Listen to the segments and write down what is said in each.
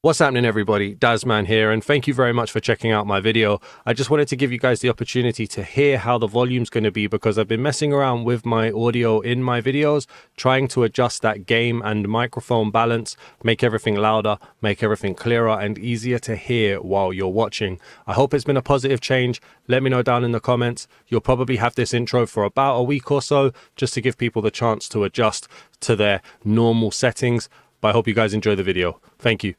What's happening, everybody? Dazman here, and thank you very much for checking out my video. I just wanted to give you guys the opportunity to hear how the volume's going to be, because I've been messing around with my audio in my videos, trying to adjust that gain and microphone balance, make everything louder, make everything clearer and easier to hear while you're watching. I hope it's been a positive change. Let me know down in the comments. You'll probably have this intro for about a week or so, just to give people the chance to adjust to their normal settings. But I hope you guys enjoy the video. Thank you.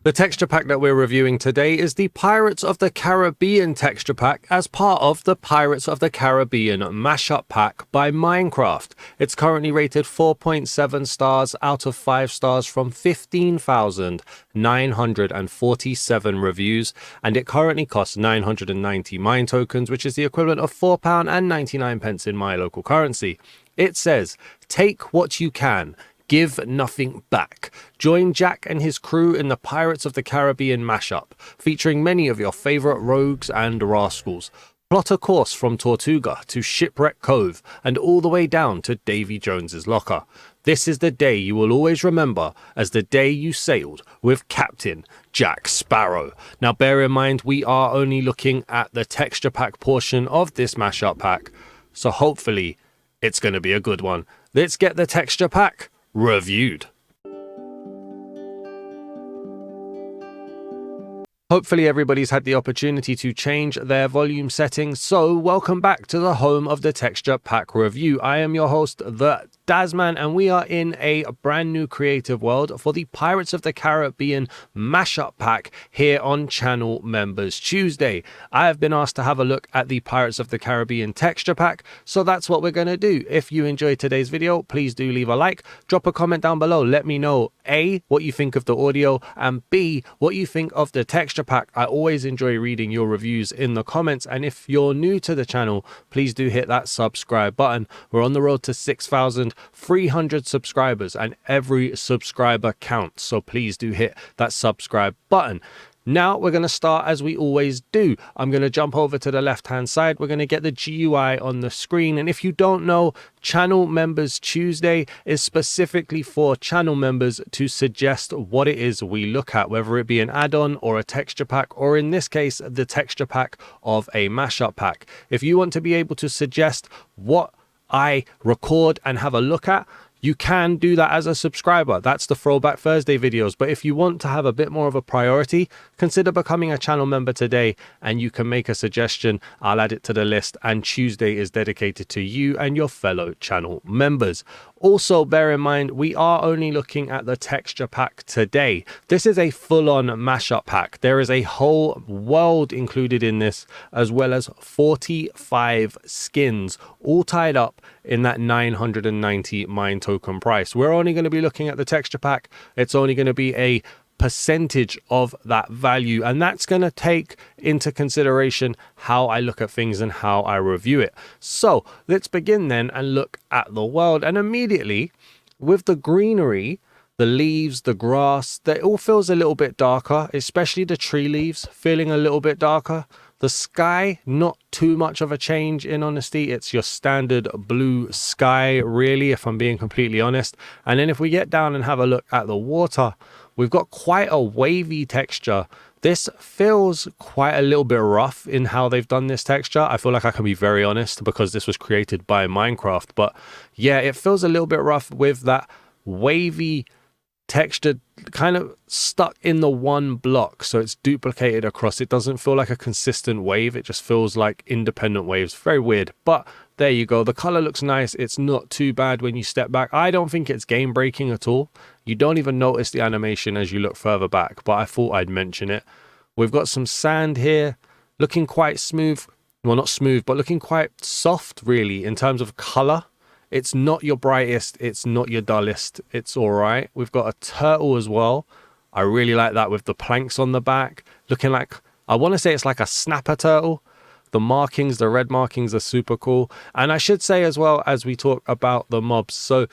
The texture pack that we're reviewing today is the Pirates of the Caribbean texture pack as part of the Pirates of the Caribbean mashup pack by Minecraft. It's currently rated 4.7 stars out of 5 stars from 15,947 reviews, and it currently costs 990 mine tokens, which is the equivalent of £4.99 in my local currency. It says, "Take what you can. Give nothing back. Join Jack and his crew in the Pirates of the Caribbean mashup, featuring many of your favorite rogues and rascals. Plot a course from Tortuga to Shipwreck Cove and all the way down to Davy Jones's locker. This is the day you will always remember as the day you sailed with Captain Jack Sparrow." Now bear in mind, we are only looking at the texture pack portion of this mashup pack, so hopefully it's going to be a good one. Let's get the texture pack reviewed. Hopefully everybody's had the opportunity to change their volume settings, so welcome back to the home of the texture pack review. I am your host, the Dazman, and we are in a brand new creative world for the Pirates of the Caribbean mashup pack here on Channel Members Tuesday. I have been asked to have a look at the Pirates of the Caribbean texture pack, so that's what we're going to do. If you enjoyed today's video, please do leave a like, drop a comment down below, let me know A, what you think of the audio, and B, what you think of the texture pack. I always enjoy reading your reviews in the comments, and if you're new to the channel, please do hit that subscribe button. We're on the road to 6,300 subscribers, and every subscriber counts, so please do hit that subscribe button. Now we're going to start as we always do. I'm going to jump over to the left hand side. We're going to get the GUI on the screen, and if you don't know, Channel Members Tuesday is specifically for channel members to suggest what it is we look at, whether it be an add-on or a texture pack, or in this case the texture pack of a mashup pack. If you want to be able to suggest what I record and have a look at, you can do that as a subscriber. That's the Throwback Thursday videos. But if you want to have a bit more of a priority, consider becoming a channel member today, and you can make a suggestion. I'll add it to the list, and Tuesday is dedicated to you and your fellow channel members. Also, bear in mind, we are only looking at the texture pack today. This is a full-on mashup pack. There is a whole world included in this, as well as 45 skins, all tied up in that 990 mine token price. We're only going to be looking at the texture pack. It's only going to be a percentage of that value, and that's going to take into consideration how I look at things and how I review it. So let's begin then and look at the world. And immediately with the greenery, the leaves, the grass, that all feels a little bit darker, especially the tree leaves feeling a little bit darker. The sky, not too much of a change, in honesty. It's your standard blue sky, really, if I'm being completely honest. And then if we get down and have a look at the water, we've got quite a wavy texture. This feels quite a little bit rough in how they've done this texture. I feel like I can be very honest because this was created by Minecraft. But yeah, it feels a little bit rough with that wavy texture kind of stuck in the one block, so it's duplicated across. It doesn't feel like a consistent wave, it just feels like independent waves. Very weird, but there you go. The color looks nice. It's not too bad when you step back. I don't think it's game breaking at all. You don't even notice the animation as you look further back, but I thought I'd mention it. We've got some sand here looking quite smooth. Well, not smooth, but looking quite soft really in terms of color. It's not your brightest, it's not your dullest, it's all right. We've got a turtle as well. I really like that with the planks on the back, looking like, I want to say it's like a snapper turtle. The markings, the red markings are super cool. And I should say as well, as we talk about the mobs, so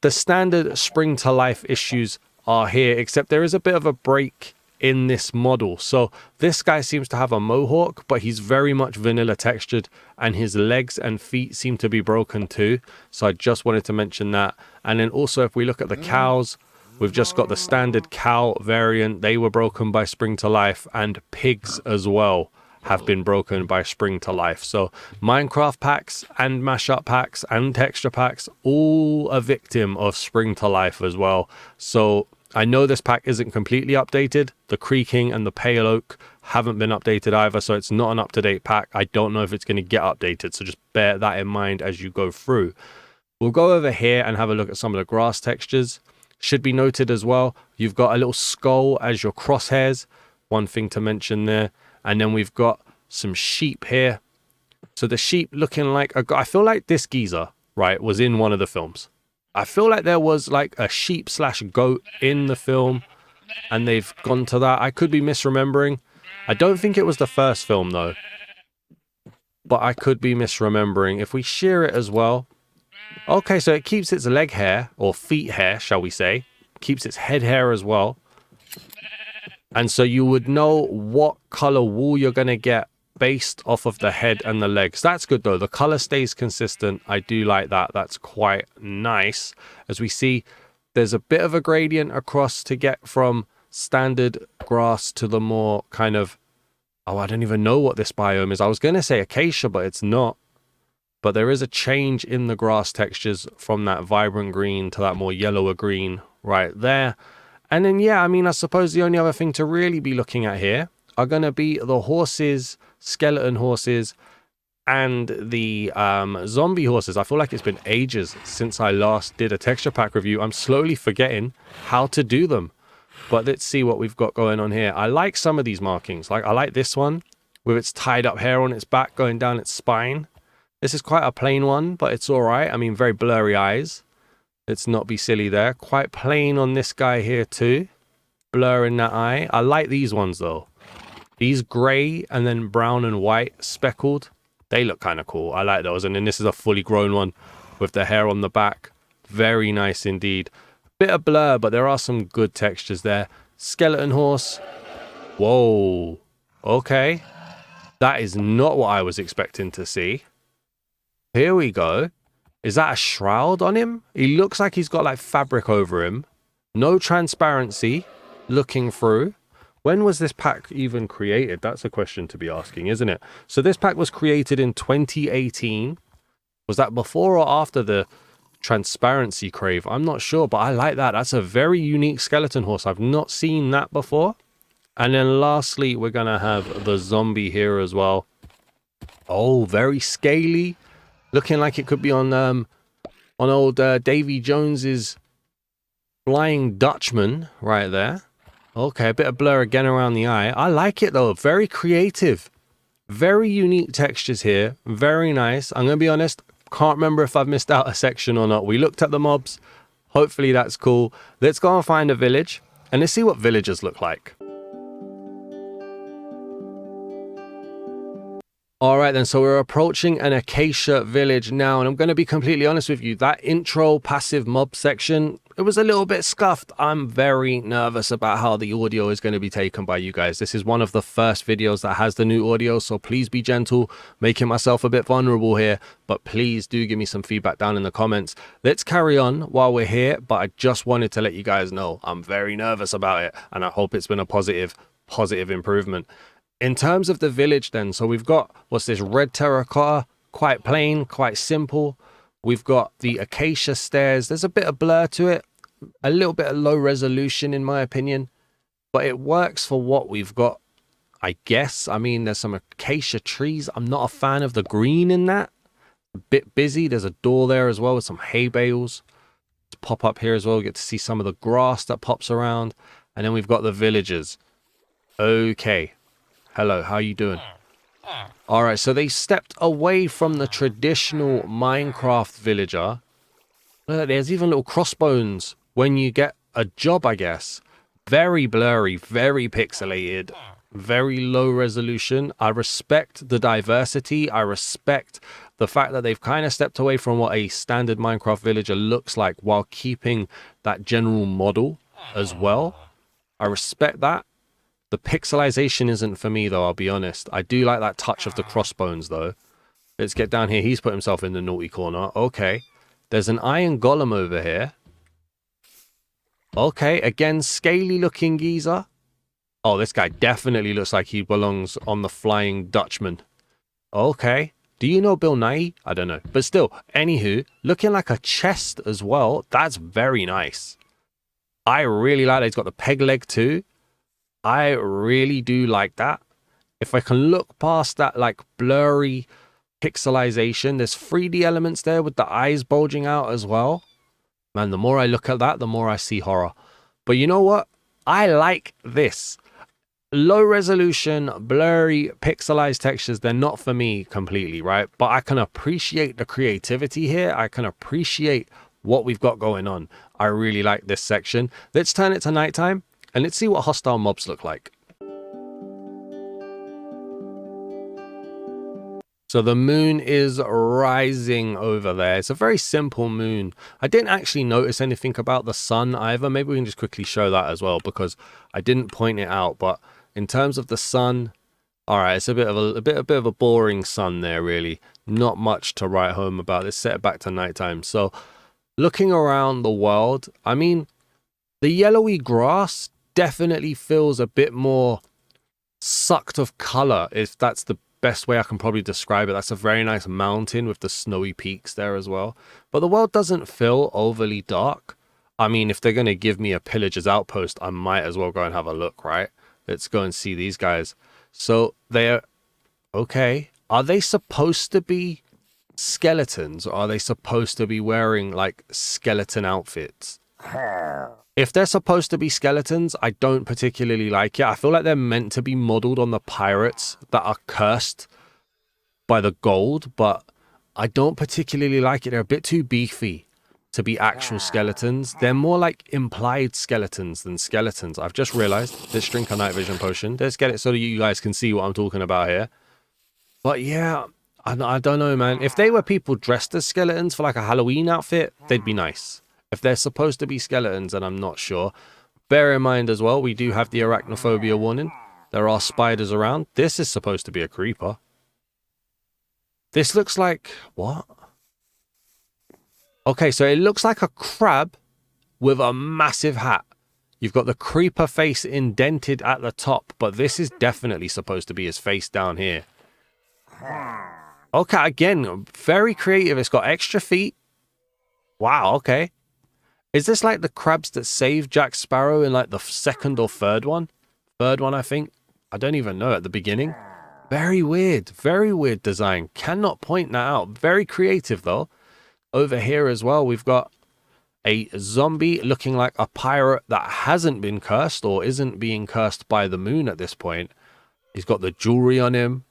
the standard spring to life issues are here, except there is a bit of a break in this model. So this guy seems to have a mohawk, but he's very much vanilla textured, and his legs and feet seem to be broken too. So I just wanted to mention that. And then also if we look at the cows, we've just got the standard cow variant. They were broken by Spring to Life, and pigs as well have been broken by Spring to Life. So Minecraft packs and mashup packs and texture packs, all a victim of Spring to Life as well. So I know this pack isn't completely updated. The creaking and the pale oak haven't been updated either, so it's not an up-to-date pack. I don't know if it's going to get updated, so just bear that in mind as you go through. We'll go over here and have a look at some of the grass textures. Should be noted as well, you've got a little skull as your crosshairs. One thing to mention there. And then we've got some sheep here. So the sheep looking like I feel like this geezer, right, was in one of the films. I feel like there was like a sheep / goat in the film, and they've gone to that. I could be misremembering. I don't think it was the first film though, but I could be misremembering. If we shear it as well. Okay, so it keeps its leg hair, or feet hair, shall we say. Keeps its head hair as well. And so you would know what color wool you're going to get based off of the head and the legs. That's good though. The color stays consistent. I do like that. That's quite nice. As we see, there's a bit of a gradient across to get from standard grass to the more kind of, oh, I don't even know what this biome is. I was going to say acacia, but it's not. But there is a change in the grass textures from that vibrant green to that more yellower green right there. And then, yeah, I mean, I suppose the only other thing to really be looking at here are going to be the horses, skeleton horses, and the zombie horses. I feel like it's been ages since I last did a texture pack review. I'm slowly forgetting how to do them. But let's see what we've got going on here. I like some of these markings. Like, I like this one with its tied up hair on its back going down its spine. This is quite a plain one, but it's all right. I mean, very blurry eyes. Let's not be silly there. Quite plain on this guy here too. Blur in that eye. I like these ones though. These grey and then brown and white speckled. They look kind of cool. I like those. And then this is a fully grown one with the hair on the back. Very nice indeed. Bit of blur, but there are some good textures there. Skeleton horse. Whoa. Okay. That is not what I was expecting to see. Here we go. Is that a shroud on him? He looks like he's got like fabric over him. No transparency looking through. When was this pack even created? That's a question to be asking, isn't it? So this pack was created in 2018. Was that before or after the transparency crave? I'm not sure, but I like that. That's a very unique skeleton horse. I've not seen that before. And then lastly, we're going to have the zombie here as well. Oh, very scaly. Looking like it could be on old Davy Jones's Flying Dutchman right there. Okay, a bit of blur again around the eye. I like it though. Very creative. Very unique textures here. Very nice. I'm going to be honest. Can't remember if I've missed out a section or not. We looked at the mobs. Hopefully that's cool. Let's go and find a village. And let's see what villagers look like. All right then, so we're approaching an acacia village now, and I'm going to be completely honest with you, that intro passive mob section, it was a little bit scuffed. I'm very nervous about how the audio is going to be taken by you guys. This is one of the first videos that has the new audio, so please be gentle, making myself a bit vulnerable here, but please do give me some feedback down in the comments. Let's carry on while we're here, but I just wanted to let you guys know I'm very nervous about it, and I hope it's been a positive improvement. In terms of the village then, so we've got, what's this, red terracotta, quite plain, quite simple. We've got the acacia stairs. There's a bit of blur to it, a little bit of low resolution in my opinion, but it works for what we've got, I guess. I mean, there's some acacia trees. I'm not a fan of the green in that. A bit busy. There's a door there as well with some hay bales. Let's pop up here as well. We get to see some of the grass that pops around. And then we've got the villagers. Okay. Hello, how you doing? All right, so they stepped away from the traditional Minecraft villager. Look, there's even little crossbones when you get a job, I guess. Very blurry, very pixelated, very low resolution. I respect the diversity. I respect the fact that they've kind of stepped away from what a standard Minecraft villager looks like while keeping that general model as well. I respect that. The pixelization isn't for me, though, I'll be honest. I do like that touch of the crossbones, though. Let's get down here. He's put himself in the naughty corner. Okay. There's an iron golem over here. Okay, again, scaly-looking geezer. Oh, this guy definitely looks like he belongs on the Flying Dutchman. Okay. Do you know Bill Nye? I don't know. But still, anywho, looking like a chest as well. That's very nice. I really like that. He's got the peg leg too. I really do like that. If I can look past that like blurry pixelization, there's 3D elements there with the eyes bulging out as well. Man, the more I look at that, the more I see horror. But you know what? I like this. Low resolution, blurry, pixelized textures, they're not for me completely, right? But I can appreciate the creativity here. I can appreciate what we've got going on. I really like this section. Let's turn it to nighttime and let's see what hostile mobs look like. So the moon is rising over there. It's a very simple moon. I didn't actually notice anything about the sun either. Maybe we can just quickly show that as well because I didn't point it out. But in terms of the sun, all right, it's a bit of a boring sun there, really. Not much to write home about. Let's set it back to nighttime. So looking around the world, I mean, the yellowy grass definitely feels a bit more sucked of color, if that's the best way I can probably describe it. That's a very nice mountain with the snowy peaks there as well. But the world doesn't feel overly dark. I mean, if they're going to give me a pillager's outpost, I might as well go and have a look, right? Let's go and see these guys. So they're okay. Are they supposed to be skeletons, or are they supposed to be wearing like skeleton outfits? If they're supposed to be skeletons, I don't particularly like it. I feel like they're meant to be modeled on the pirates that are cursed by the gold, but I don't particularly like it. They're a bit too beefy to be actual skeletons. They're more like implied skeletons than skeletons. I've just realized. Let's drink a night vision potion. Let's get it so that you guys can see what I'm talking about here. But yeah, I don't know, man. If they were people dressed as skeletons for like a Halloween outfit, they'd be nice. If they're supposed to be skeletons, then I'm not sure. Bear in mind as well, we do have the arachnophobia warning. There are spiders around. This is supposed to be a creeper. This looks like... what? Okay, so it looks like a crab with a massive hat. You've got the creeper face indented at the top, but this is definitely supposed to be his face down here. Okay, again, very creative. It's got extra feet. Wow, okay. Is this like the crabs that saved Jack Sparrow in like the second or third one? Third one, I think. I don't even know at the beginning. Very weird design. Cannot point that out. Very creative though. Over here as well, we've got a zombie looking like a pirate that hasn't been cursed or isn't being cursed by the moon at this point. He's got the jewelry on him.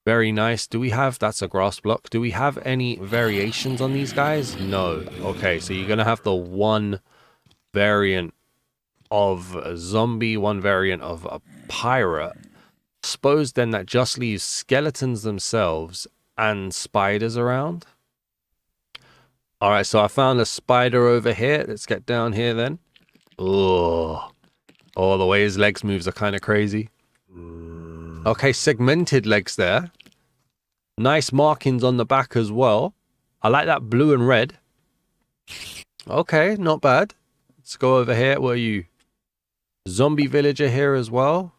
Very nice. Do we have... that's a grass block. Do we have any variations on these guys? No. Okay, so you're going to have the one variant of a zombie, one variant of a pirate. Suppose then that just leaves skeletons themselves and spiders around. All right, so I found a spider over here. Let's get down here then. Oh, the way his legs moves are kind of crazy. Okay, segmented legs there. Nice markings on the back as well. I like that blue and red. Okay, not bad. Let's go over here. What are you? Zombie villager here as well.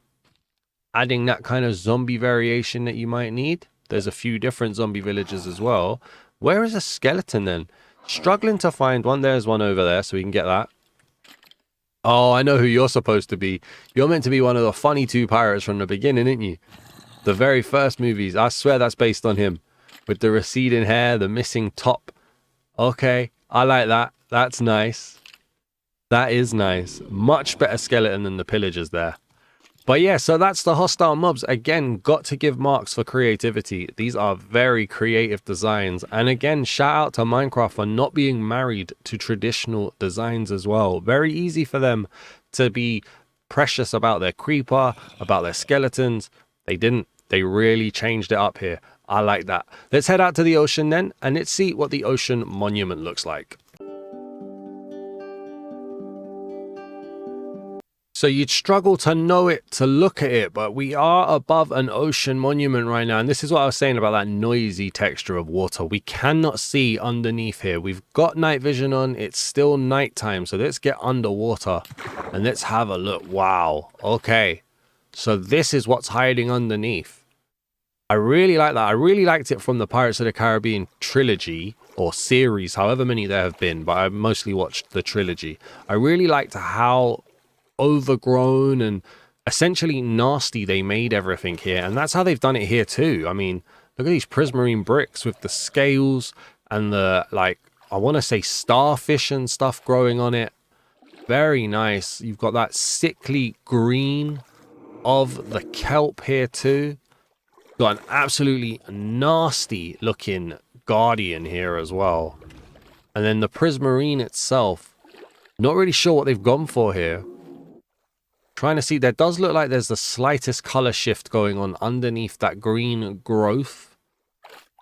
Adding that kind of zombie variation that you might need. There's a few different zombie villagers as well. Where is a skeleton then? Struggling to find one. There's one over there, so we can get that. Oh, I know who you're supposed to be. You're meant to be one of the funny two pirates from the beginning, aren't you? The very first movies. I swear that's based on him. With the receding hair, the missing top. Okay, I like that. That's nice. That is nice. Much better skeleton than the pillagers there. But yeah, so that's the hostile mobs. Again, got to give marks for creativity. These are very creative designs. And again, shout out to Minecraft for not being married to traditional designs as well. Very easy for them to be precious about their creeper, about their skeletons. They didn't. They really changed it up here. I like that. Let's head out to the ocean then, and let's see what the ocean monument looks like. So you'd struggle to know it, to look at it, but we are above an ocean monument right now. And this is what I was saying about that noisy texture of water. We cannot see underneath here. We've got night vision on. It's still nighttime. So let's get underwater and let's have a look. Wow. Okay. So this is what's hiding underneath. I really like that. I really liked it from the Pirates of the Caribbean trilogy or series, however many there have been, but I mostly watched the trilogy. I really liked how overgrown and essentially nasty they made everything here, and that's how they've done it here too. I mean, look at these prismarine bricks with the scales and the, like, I want to say starfish and stuff growing on it. Very nice. You've got that sickly green of the kelp here too. Got an absolutely nasty looking guardian here as well, and then the prismarine itself, not really sure what they've gone for here. Trying to see, there does look like there's the slightest color shift going on underneath that green growth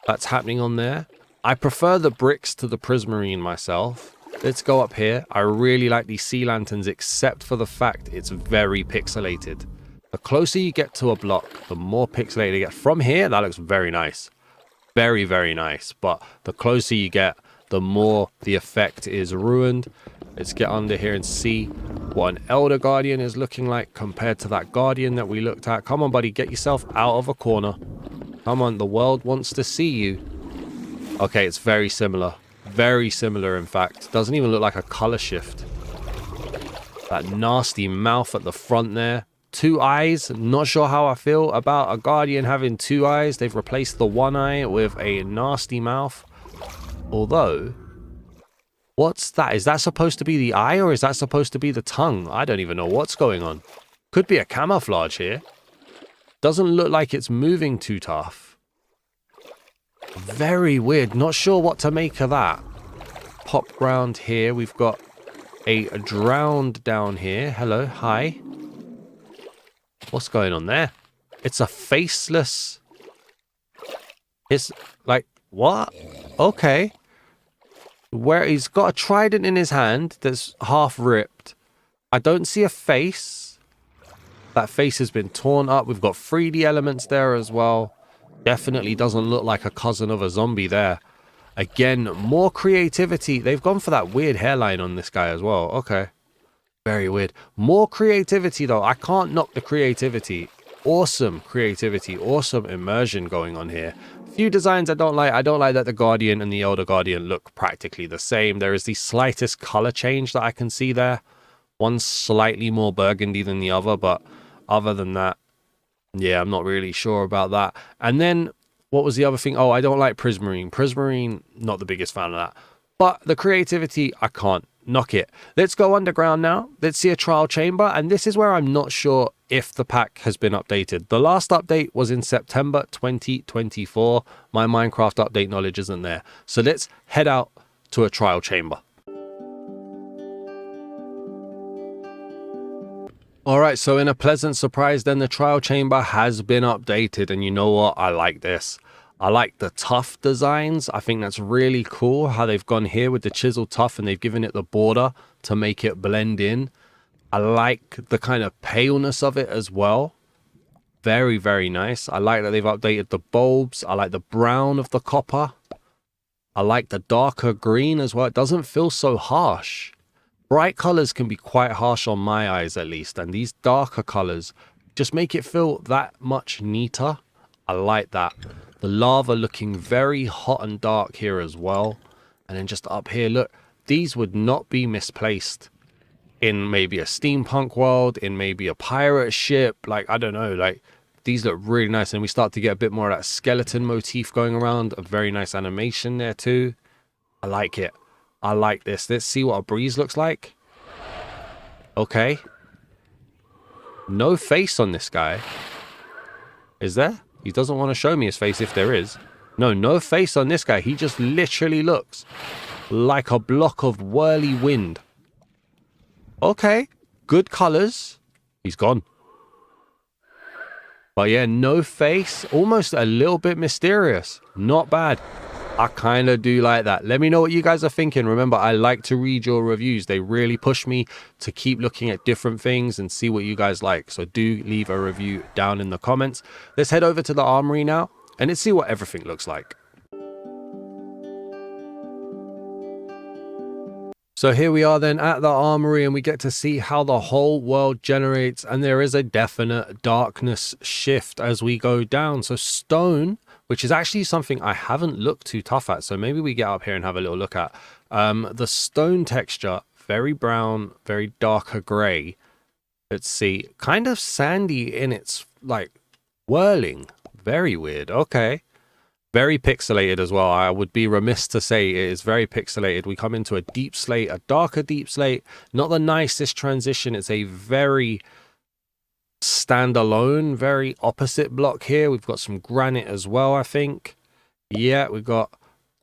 that's happening on there. I prefer the bricks to the prismarine myself. Let's go up here. I really like these sea lanterns, except for the fact it's very pixelated. The closer you get to a block, the more pixelated you get. From here, that looks very nice. Very, very nice. But the closer you get, the more the effect is ruined. Let's get under here and see what an Elder Guardian is looking like compared to that Guardian that we looked at. Come on, buddy, get yourself out of a corner. Come on, the world wants to see you. Okay, it's very similar. Very similar, in fact. Doesn't even look like a color shift. That nasty mouth at the front there. 2 eyes. Not sure how I feel about a Guardian having 2 eyes. They've replaced the 1 eye with a nasty mouth. Although, what's that? Is that supposed to be the eye, or is that supposed to be the tongue? I don't even know what's going on. Could be a camouflage here. Doesn't look like it's moving too tough. Very weird. Not sure what to make of that. Pop round here. We've got a drowned down here. Hello. Hi. What's going on there? It's a faceless... It's like... What? Okay. Where he's got a trident in his hand that's half ripped. I don't see a face. That face has been torn up. We've got 3D elements there as well. Definitely doesn't look like a cousin of a zombie there. Again, more creativity. They've gone for that weird hairline on this guy as well. Okay. Very weird. More creativity though. I can't knock the creativity. Awesome creativity. Awesome immersion going on here. Few designs I don't like. I don't like that the Guardian and the Elder Guardian look practically the same. There is the slightest color change that I can see there. One's slightly more burgundy than the other, but other than that, yeah, I'm not really sure about that. And then, what was the other thing? Oh, I don't like Prismarine. Prismarine, not the biggest fan of that. But the creativity, I can't knock it. Let's go underground now. Let's see a trial chamber. And this is where I'm not sure if the pack has been updated. The last update was in September 2024. My Minecraft update knowledge isn't there. So let's head out to a trial chamber. Alright, so in a pleasant surprise then, the trial chamber has been updated, and you know what? I like this. I like the tough designs. I think that's really cool how they've gone here with the chisel tough and they've given it the border to make it blend in. I like the kind of paleness of it as well. Very, very nice. I like that they've updated the bulbs. I like the brown of the copper. I like the darker green as well. It doesn't feel so harsh. Bright colors can be quite harsh on my eyes at least, and these darker colors just make it feel that much neater. I like that. The lava looking very hot and dark here as well. And then just up here, look, these would not be misplaced in maybe a steampunk world, in maybe a pirate ship. Like, I don't know, like these look really nice. And we start to get a bit more of that skeleton motif going around. A very nice animation there too. I like it. I like this. Let's see what a breeze looks like. Okay. No face on this guy. Is there? He doesn't want to show me his face if there is. No face on this guy. He just literally looks like a block of whirly wind. Okay. Good colors. He's gone. But yeah, no face. Almost a little bit mysterious. Not bad. I kind of do like that. Let me know what you guys are thinking. Remember, I like to read your reviews. They really push me to keep looking at different things and see what you guys like. So do leave a review down in the comments. Let's head over to the armory now and let's see what everything looks like. So here we are then at the armory and we get to see how the whole world generates, and there is a definite darkness shift as we go down. So stone, which is actually something I haven't looked too tough at, so maybe we get up here and have a little look at. The stone texture, very brown, very darker grey. Let's see, kind of sandy in its like whirling. Very weird. Okay. Very pixelated as well. I would be remiss to say it is very pixelated. We come into a deep slate, a darker deep slate. Not the nicest transition. It's a very standalone, very opposite block here. We've got some granite as well, I think. Yeah, we've got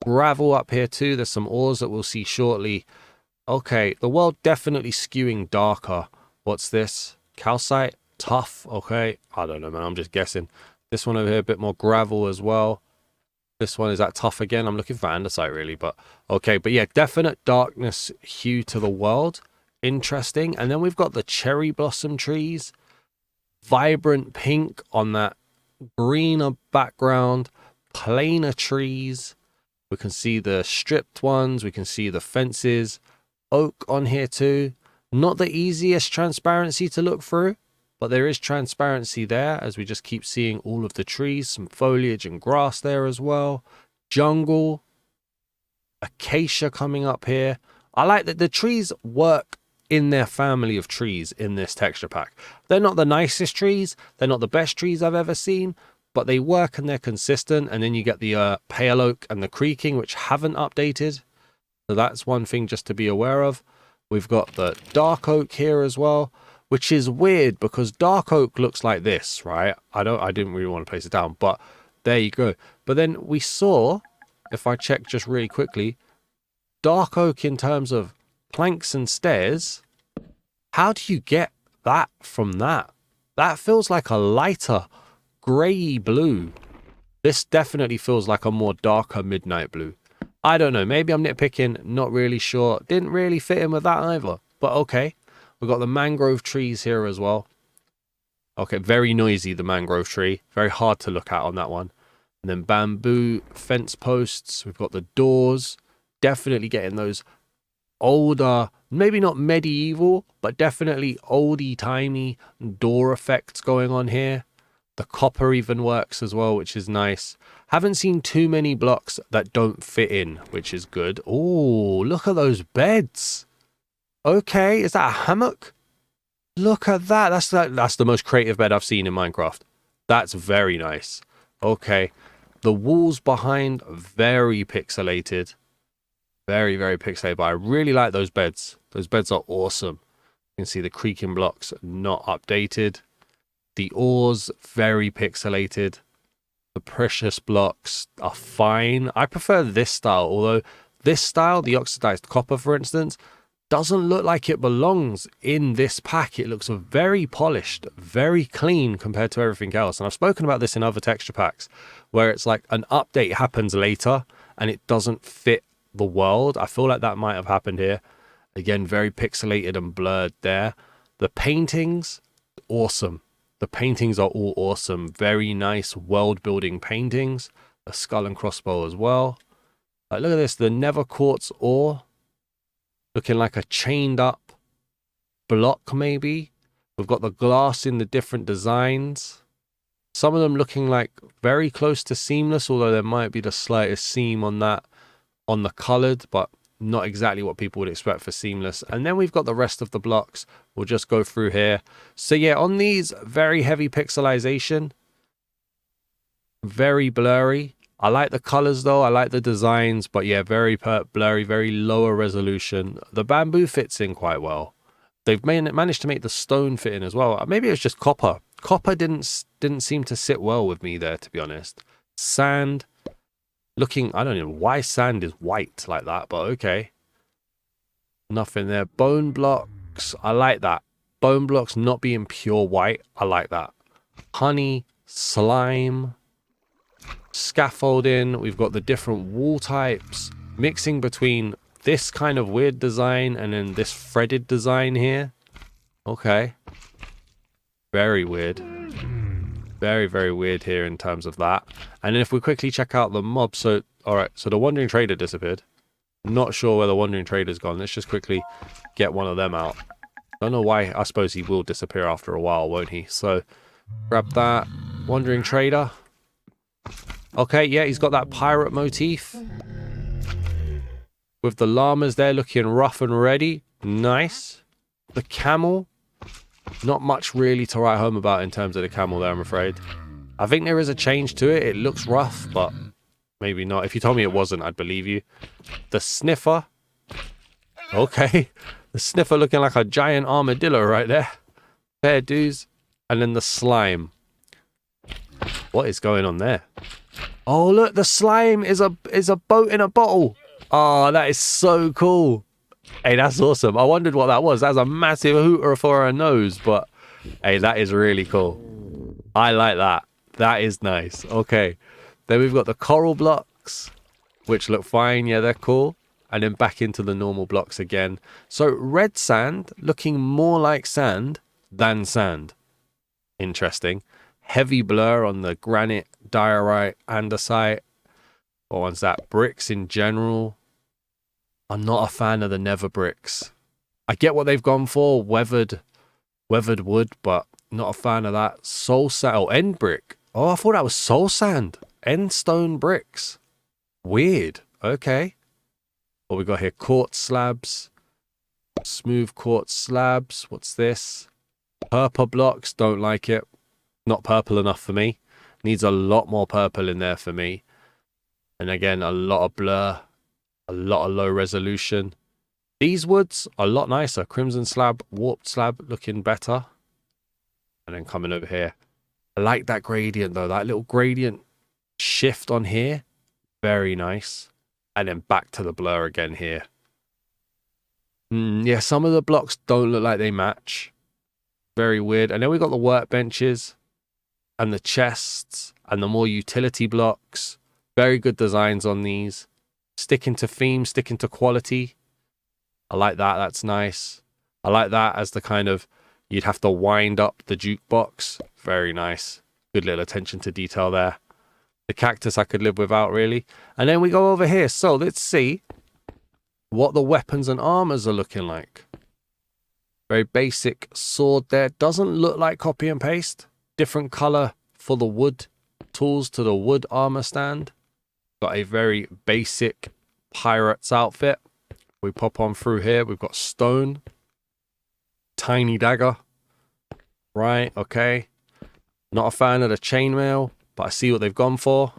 gravel up here too. There's some ores that we'll see shortly. Okay, the world definitely skewing darker. What's this? Calcite? Tough. Okay, I don't know, man. I'm just guessing. This one over here, a bit more gravel as well. This one is that tough again. I'm looking for andesite really, but okay. But yeah, definite darkness hue to the world. Interesting. And then we've got the cherry blossom trees. Vibrant pink on that greener background. Plainer trees. We can see the stripped ones. We can see the fences. Oak on here too. Not the easiest transparency to look through, but there is transparency there as we just keep seeing all of the trees, some foliage and grass there as well. Jungle, acacia coming up here. I like that the trees work in their family of trees in this texture pack. They're not the nicest trees. They're not the best trees I've ever seen, but they work and they're consistent. And then you get the pale oak and the creaking, which haven't updated. So that's one thing just to be aware of. We've got the dark oak here as well, which is weird because dark oak looks like this, right? I didn't really want to place it down, but there you go. But then we saw, if I check just really quickly, dark oak in terms of planks and stairs. How do you get that from that? That feels like a lighter grey blue. This definitely feels like a more darker midnight blue. I don't know. Maybe I'm nitpicking. Not really sure. Didn't really fit in with that either. But okay. We've got the mangrove trees here as well. Okay, very noisy, the mangrove tree. Very hard to look at on that one. And then bamboo fence posts. We've got the doors. Definitely getting those older, maybe not medieval, but definitely oldie-timey door effects going on here. The copper even works as well, which is nice. Haven't seen too many blocks that don't fit in, which is good. Oh, look at those beds. Okay, is that a hammock? Look at that. That's the most creative bed I've seen in Minecraft. That's very nice. Okay. The walls behind, very pixelated. Very, very pixelated, but I really like those beds. Those beds are awesome. You can see the creaking blocks not updated. The ores, very pixelated. The precious blocks are fine. I prefer this style, although this style, the oxidized copper, for instance, doesn't look like it belongs in this pack. It looks very polished, very clean compared to everything else. And I've spoken about this in other texture packs where it's like an update happens later and it doesn't fit the world. I feel like that might have happened here. Again, very pixelated and blurred there. The paintings, awesome. The paintings are all awesome. Very nice world building paintings. A skull and crossbow as well. Look at this, the Nether quartz ore. Looking like a chained up block maybe. We've got the glass in the different designs. Some of them looking like very close to seamless, although there might be the slightest seam on that, on the colored, but not exactly what people would expect for seamless. And then we've got the rest of the blocks. We'll just go through here. So yeah, on these, very heavy pixelization. Very blurry. I like the colors though. I like the designs, but yeah, very blurry, very lower resolution. The bamboo fits in quite well. They've managed to make the stone fit in as well. Maybe it's just copper. Copper didn't seem to sit well with me there, to be honest. Sand. Looking, I don't know why sand is white like that, but okay. Nothing there. Bone blocks. I like that. Bone blocks not being pure white. I like that. Honey. Slime. scaffolding. We've got the different wall types mixing between this kind of weird design and then this threaded design here. Okay. Very weird. Very, very weird here in terms of that. And then if we quickly check out the mob. So, all right. So the Wandering Trader disappeared. Not sure where the Wandering Trader's gone. Let's just quickly get one of them out. Don't know why. I suppose he will disappear after a while, won't he? So grab that. Wandering Trader. Okay, yeah, he's got that pirate motif. With the llamas there looking rough and ready. Nice. The camel. Not much really to write home about in terms of the camel there, I'm afraid. I think there is a change to it. It looks rough, but maybe not. If you told me it wasn't, I'd believe you. The sniffer. Okay. The sniffer looking like a giant armadillo right there. Fair dues. And then the slime. What is going on there? Oh, look. The slime is a boat in a bottle. Oh, that is so cool. Hey, that's awesome. I wondered what that was. That's a massive hooter for her nose. But, hey, that is really cool. I like that. That is nice. Okay. Then we've got the coral blocks, which look fine. Yeah, they're cool. And then back into the normal blocks again. So red sand looking more like sand than sand. Interesting. Heavy blur on the granite, diorite, andesite. What one's that? Bricks in general. I'm not a fan of the nether bricks. I get what they've gone for. Weathered wood, but not a fan of that. Soul sand. Oh, end brick. Oh, I thought that was soul sand. End stone bricks. Weird. Okay. What we got here? Quartz slabs. Smooth quartz slabs. What's this? Purple blocks. Don't like it. Not purple enough for me. Needs a lot more purple in there for me. And again, a lot of blur. A lot of low resolution. These woods are a lot nicer. Crimson slab, warped slab looking better. And then coming over here. I like that gradient though. That little gradient shift on here. Very nice. And then back to the blur again here. Yeah, some of the blocks don't look like they match. Very weird. And then we got the workbenches. And the chests. And the more utility blocks. Very good designs on these. Sticking to theme, sticking to quality. I like that. That's nice. I like that as the kind of, you'd have to wind up the jukebox. Very nice. Good little attention to detail there. The cactus I could live without, really. And then we go over here. So let's see what the weapons and armors are looking like. Very basic sword there. Doesn't look like copy and paste. Different color for the wood tools to the wood armor stand. Got a very basic pirate's outfit. We pop on through here. We've got stone. Tiny dagger. Right, okay. Not a fan of the chainmail, but I see what they've gone for.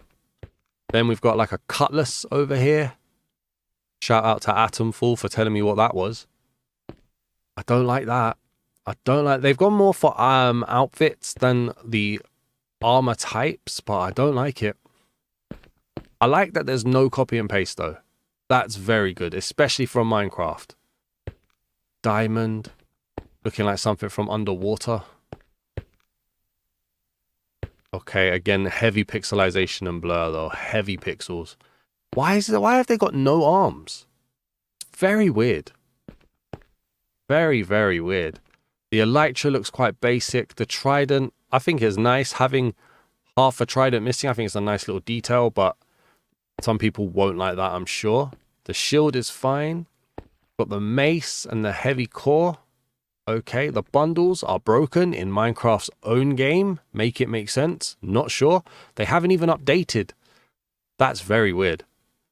Then we've got like a cutlass over here. Shout out to Atomful for telling me what that was. I don't like that. I don't like... They've gone more for outfits than the armor types, but I don't like it. I like that there's no copy and paste though. That's very good, especially from Minecraft. Diamond. Looking like something from underwater. Okay, again, heavy pixelization and blur though. Heavy pixels. Why have they got no arms? It's very weird. Very, very weird. The elytra looks quite basic. The trident, I think is nice. Having half a trident missing, I think it's a nice little detail, but some people won't like that, I'm sure. The shield is fine. Got the mace and the heavy core. Okay, the bundles are broken in Minecraft's own game. Make it make sense. Not sure. They haven't even updated. That's very weird.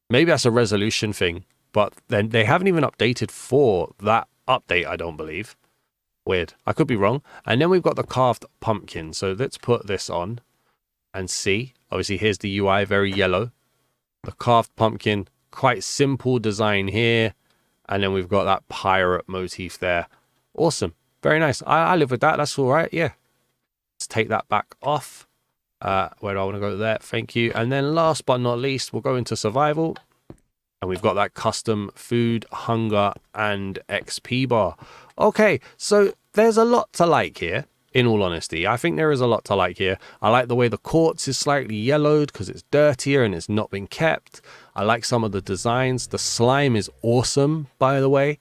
Maybe that's a resolution thing, but then they haven't even updated for that update, I don't believe. Weird. I could be wrong. And then we've got the carved pumpkin. So let's put this on and see. Obviously, here's the UI, very yellow. The carved pumpkin, quite simple design here. And then we've got that pirate motif there. Awesome. Very nice. I live with that. That's all right. Yeah. Let's take that back off. Where do I want to go? There. Thank you. And then last but not least, we'll go into survival. And we've got that custom food, hunger, and XP bar. Okay. So there's a lot to like here. in all honesty. I think there is a lot to like here. I like the way the quartz is slightly yellowed because it's dirtier and it's not been kept. I like some of the designs. The slime is awesome, by the way.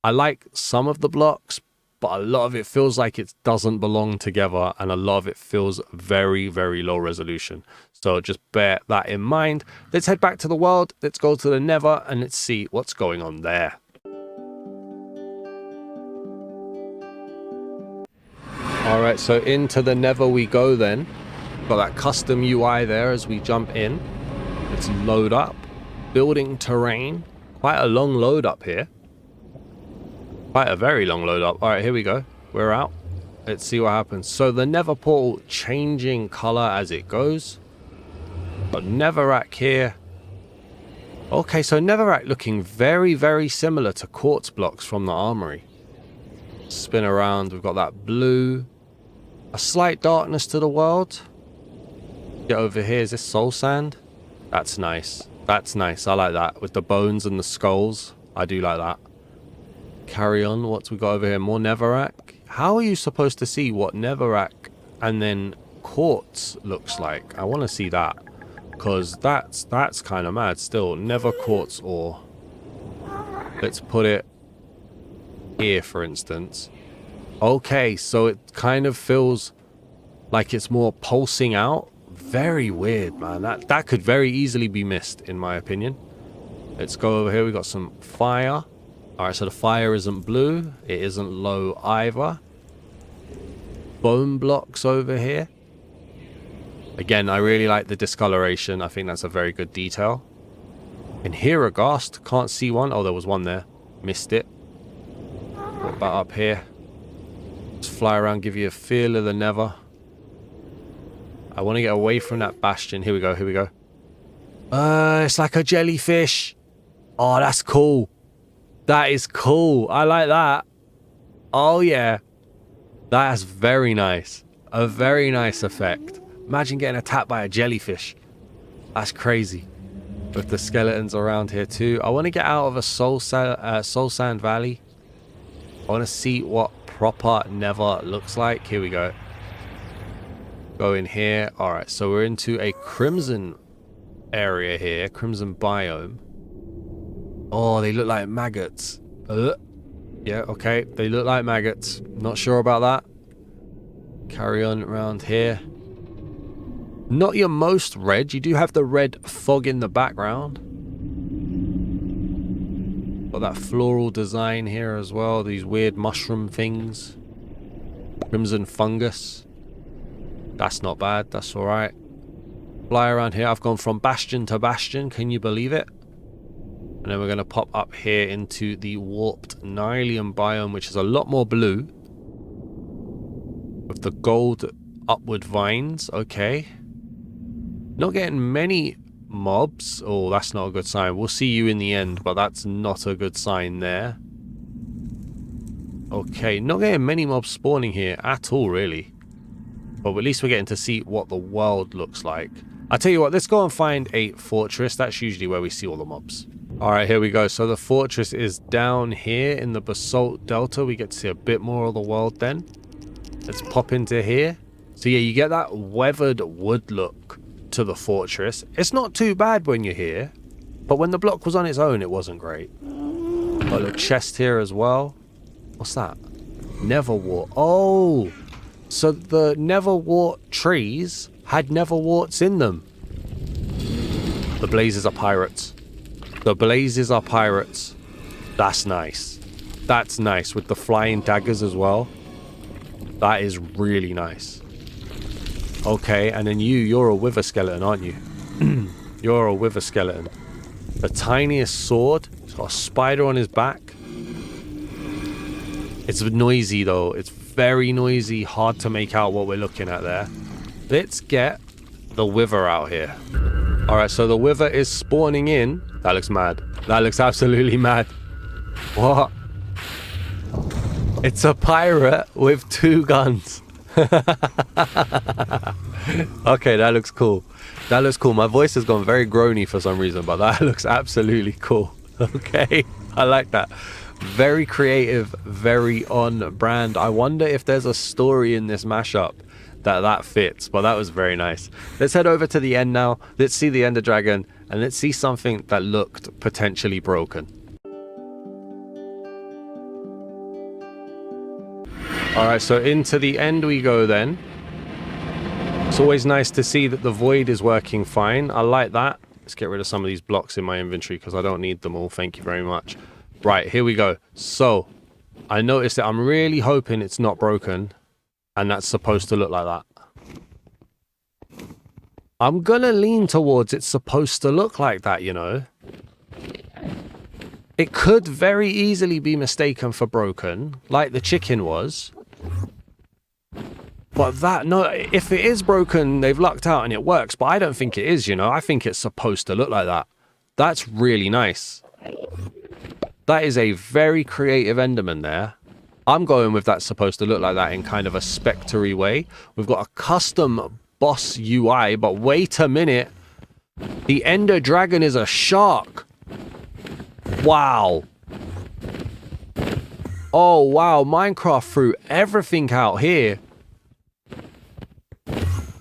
I like some of the blocks, but a lot of it feels like it doesn't belong together, and a lot of it feels very, very low resolution. So just bear that in mind. Let's head back to the world. Let's go to the Nether and let's see what's going on there. All right, so into the Nether we go then. Got that custom UI there as we jump in. Let's load up. Building terrain. Quite a long load up here. Quite a very long load up. All right, here we go. We're out. Let's see what happens. So the Nether portal changing color as it goes. Got Netherrack here. Okay, so Netherrack looking very, very similar to quartz blocks from the Armoury. Spin around. We've got that blue. A slight darkness to the world. Get over here. Is this soul sand? That's nice. That's nice. I like that. With the bones and the skulls. I do like that. Carry on. What's we got over here? More Netherrack. How are you supposed to see what Netherrack and then quartz looks like? I want to see that. Because that's kind of mad still. Nether quartz ore. Let's put it here, for instance. Okay, so it kind of feels like it's more pulsing out. Very weird, man. That could very easily be missed, in my opinion. Let's go over here. We got some fire. All right, so the fire isn't blue. It isn't low either. Bone blocks over here. Again, I really like the discoloration. I think that's a very good detail. And here a ghast. Can't see one. Oh, there was one there. Missed it. What about up here? Let's fly around, give you a feel of the Nether. I want to get away from that bastion. Here we go, here we go. It's like a jellyfish. Oh, that's cool. That is cool. I like that. Oh, yeah. That's very nice. A very nice effect. Imagine getting attacked by a jellyfish. That's crazy. With the skeletons around here too. I want to get out of a soul sand valley. I want to see what proper Nether looks like. Here we go. Go in here. Alright, so we're into a crimson area here. Crimson biome. Oh, they look like maggots. Yeah, okay. They look like maggots. Not sure about that. Carry on around here. Not your most red. You do have the red fog in the background. Got that floral design here as well. These weird mushroom things. Crimson fungus. That's not bad. That's alright. Fly around here. I've gone from bastion to bastion. Can you believe it? And then we're going to pop up here into the warped Nylium biome, which is a lot more blue. With the gold upward vines. Okay. Not getting many mobs. Oh, that's not a good sign. We'll see you in the end, but that's not a good sign there. Okay, not getting many mobs spawning here at all, really. But at least we're getting to see what the world looks like. I tell you what, let's go and find a fortress. That's usually where we see all the mobs. Alright, here we go. So the fortress is down here in the Basalt Delta. We get to see a bit more of the world then. Let's pop into here. So yeah, you get that weathered wood look to the fortress. It's not too bad when you're here, but when the block was on its own, it wasn't great. Got a little chest here as well. What's that? Netherwort. Oh, so the Netherwort trees had Netherworts in them. The blazes are pirates. The blazes are pirates. That's nice. That's nice with the flying daggers as well. That is really nice. Okay, and then you're a wither skeleton, aren't you? You're a wither skeleton. The tiniest sword. It's got a spider on his back. It's noisy though. It's very noisy. Hard to make out what we're looking at there. Let's get the wither out here. Alright, so the wither is spawning in. That looks mad. That looks absolutely mad. What? It's a pirate with 2 guns. Okay, that looks cool. That looks cool. My voice has gone very groany for some reason, but that looks absolutely cool. Okay, I like that. Very creative, very on brand. I wonder if there's a story in this mashup that fits, but that was very nice. Let's head over to the end now. Let's see the Ender Dragon, and let's see something that looked potentially broken. Alright, so into the end we go then. It's always nice to see that the void is working fine. I like that. Let's get rid of some of these blocks in my inventory because I don't need them all. Thank you very much. Right, here we go. So, I noticed that I'm really hoping it's not broken. And that's supposed to look like that. I'm gonna lean towards it's supposed to look like that, you know. It could very easily be mistaken for broken, like the chicken was. But that, no, if it is broken, they've lucked out and it works. But I don't think it is, you know. I think it's supposed to look like that. That's really nice. That is a very creative Enderman there. I'm going with that's supposed to look like that in kind of a spectre-y way. We've got a custom boss UI, but wait a minute. The Ender Dragon is a shark. Wow. Oh, wow. Minecraft threw everything out here.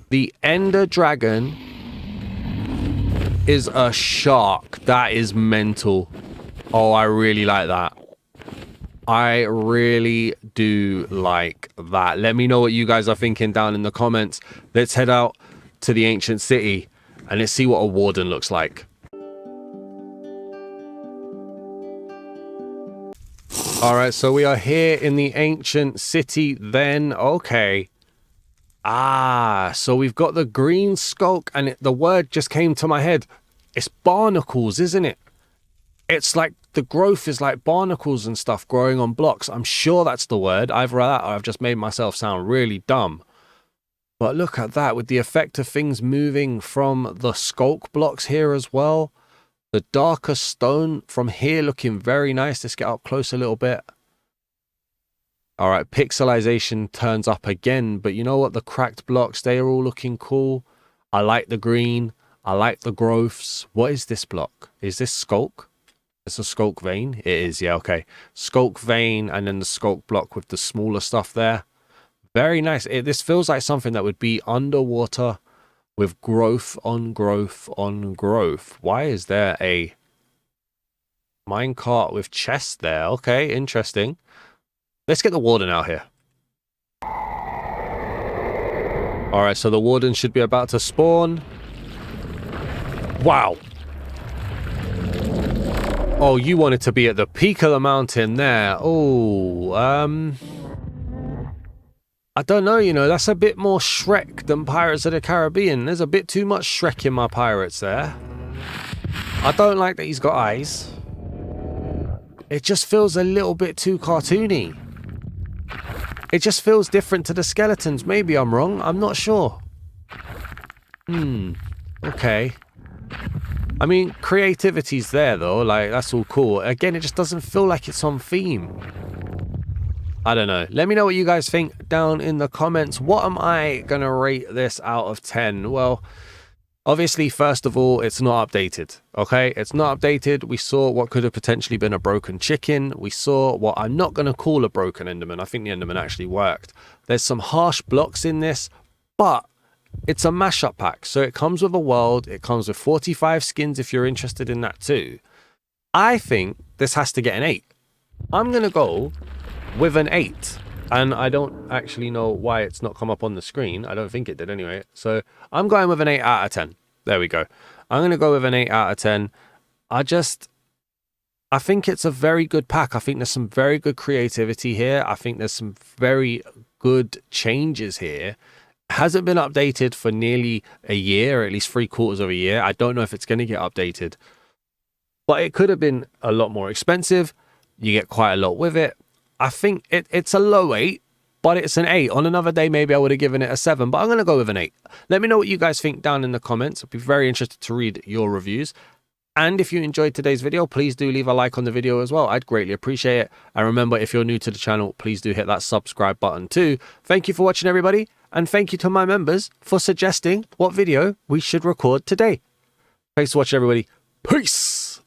The Ender Dragon is a shark. That is mental. Oh, I really like that. I really do like that. Let me know what you guys are thinking down in the comments. Let's head out to the ancient city and let's see what a warden looks like. Alright, so we are here in the ancient city then. Okay. So we've got the green skulk and the word just came to my head. It's barnacles, isn't it? It's like the growth is like barnacles and stuff growing on blocks. I'm sure that's the word. Either that or I've just made myself sound really dumb. But look at that with the effect of things moving from the skulk blocks here as well. The darker stone from here looking very nice. Let's get up close a little bit. All right, pixelization turns up again. But you know what? The cracked blocks, they are all looking cool. I like the green. I like the growths. What is this block? Is this skulk? It's a skulk vein. It is, yeah, okay. Skulk vein and then the skulk block with the smaller stuff there. Very nice. This feels like something that would be underwater with growth on growth on growth. Why is there a minecart with chests there? Okay, interesting. Let's get the warden out here. Alright, so the warden should be about to spawn. Wow. Oh, you wanted to be at the peak of the mountain there. Oh, I don't know, you know, that's a bit more Shrek than Pirates of the Caribbean. There's a bit too much Shrek in my pirates there. I don't like that he's got eyes. It just feels a little bit too cartoony. It just feels different to the skeletons. Maybe I'm wrong. I'm not sure. Okay. I mean, creativity's there though, like that's all cool. Again, it just doesn't feel like it's on theme. I don't know. Let me know what you guys think down in the comments. What am I gonna rate this out of 10? Well, obviously, first of all, it's not updated, okay? It's not updated. We saw what could have potentially been a broken chicken. We saw what I'm not gonna call a broken Enderman. I think the Enderman actually worked. There's some harsh blocks in this, but it's a mashup pack, so it comes with a world. It comes with 45 skins if you're interested in that too. I think this has to get an 8. I'm going to go with an 8. And I don't actually know why it's not come up on the screen. I don't think it did anyway. So I'm going with an 8 out of 10. There we go. I'm going to go with an 8 out of 10. I think it's a very good pack. I think there's some very good creativity here. I think there's some very good changes here. Hasn't been updated for nearly a year, or at least 3/4 of a year. I don't know if it's going to get updated, but it could have been a lot more expensive. You get quite a lot with it. I think it's a low 8, but it's an 8. On another day, maybe I would have given it a 7, but I'm going to go with an 8. Let me know what you guys think down in the comments. I'd be very interested to read your reviews. And if you enjoyed today's video, please do leave a like on the video as well. I'd greatly appreciate it. And remember, if you're new to the channel, please do hit that subscribe button too. Thank you for watching, everybody. And thank you to my members for suggesting what video we should record today. Thanks for watching, everybody. Peace!